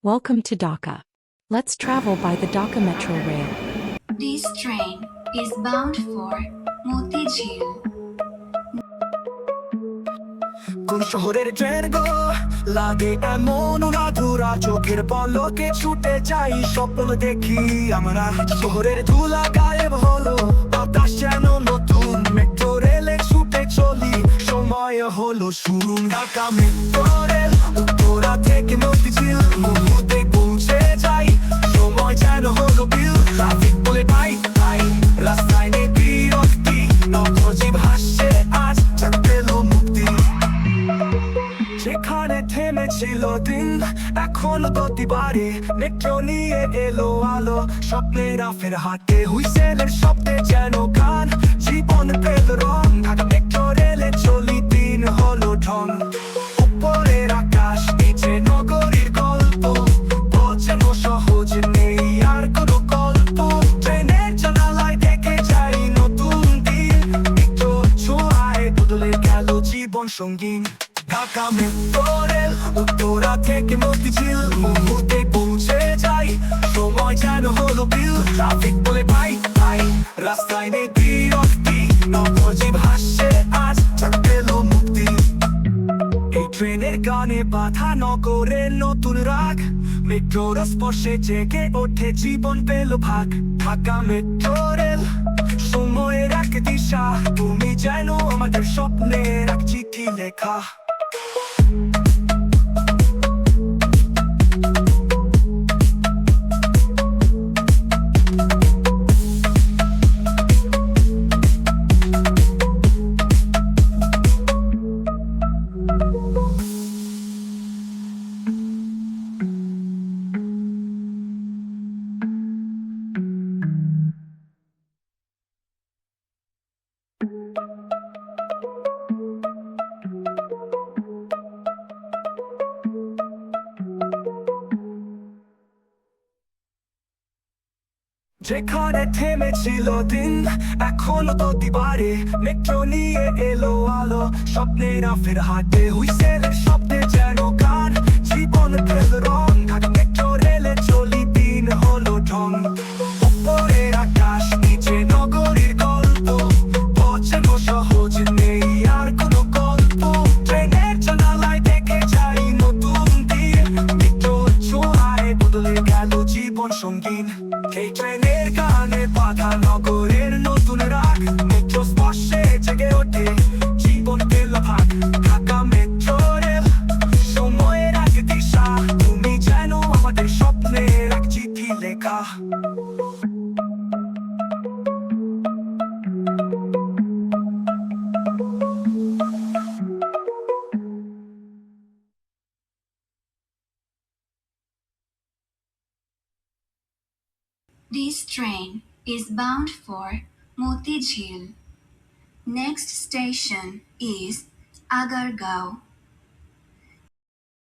Welcome to Dhaka. Let's travel by the Dhaka Metro Rail. This train is bound for Motijheel. কোন শহরের train গো লাগে এমন অধুরা চোখের পলকে ছুটে যাই স্বপ্ন দেখি আমরা শহরের ধুলা গায়েব হলো বাতাস যেন নতুন মেট্রো রেলে ছুটে চলি সময় হলো শুরু ঢাকা মেট্রো রেল উত্তরা থেকে মতিঝিল মুহূর্তে পৌঁছে যাই সময় যেন হলো বিল ট্রাফিক বলে পাই রাস্তায় নেই বিরক্তি নবজীব হাসছে আজ পেল মুক্তি যেখানে থেমেছিল দিন এখন গতি বাড়ে মেট্রো নিয়ে এলো আলো স্বপ্নের ফের হাটে হুইসেলের শব্দে যেন গান জীবন পেল রং ঢাকা মেট্রো রেলে চলি দিন হলো ঢং উপরের আকাশ নিচে নগরীর গল্প বোঝানো সহজ নেই আর কোনো গল্প ট্রেনের জানালায় দেখে যাই নতুন দিন মেট্রো ছোঁয়ায় বদলে গেল জীবন সঙ্গীন ঢাকা মেট্রো রেল উত্তরা থেকে মতিঝিল মুহূর্তে পৌঁছে যাই সময় যেন হলো বিল ট্রাফিক বলে পাই রাস্তায় নেই বিরক্তি নবজীব হাসছে আজ পেল মুক্তি এই ট্রেনের গানে বাধা নগরের নতুন রাগ মেট্রোর স্পর্শে জেগে ওঠে জীবন পেল ভাগ ঢাকা মেট্রো রেল সময়ের এক দিশা তুমি যেন আমাদের স্বপ্নের এক চিঠি লেখা যেখানে থেমেছিল দিন এখনো গতি বাড়ে মেট্রো নিয়ে এলো আলো স্বপ্নের ফের হাটে হুইসেলের শব্দে যেন গান জীবন পেল রং ঢাকা মেট্রো রেলে চলি দিন হলো ঢং উপরের আকাশ নিচে নগরীর গল্প বোঝানো সহজ নেই আর কোনো গল্প ট্রেনের জানালায় দেখে যাই নতুন দিন মেট্রো ছোঁয়ায় বদলে গেল জীবন সঙ্গীন এই ট্রেনের গানে বাধা নগরের নতুন রাগ মেট্রো স্পর্শে জেগে ওঠে জীবন পেল ভাগ ঢাকা মেট্রো রেল সময়ের এক দিশা তুমি যেন আমাদের স্বপ্নের এক চিঠি লেখা This train is bound for Motijheel. Next station is Agargaon.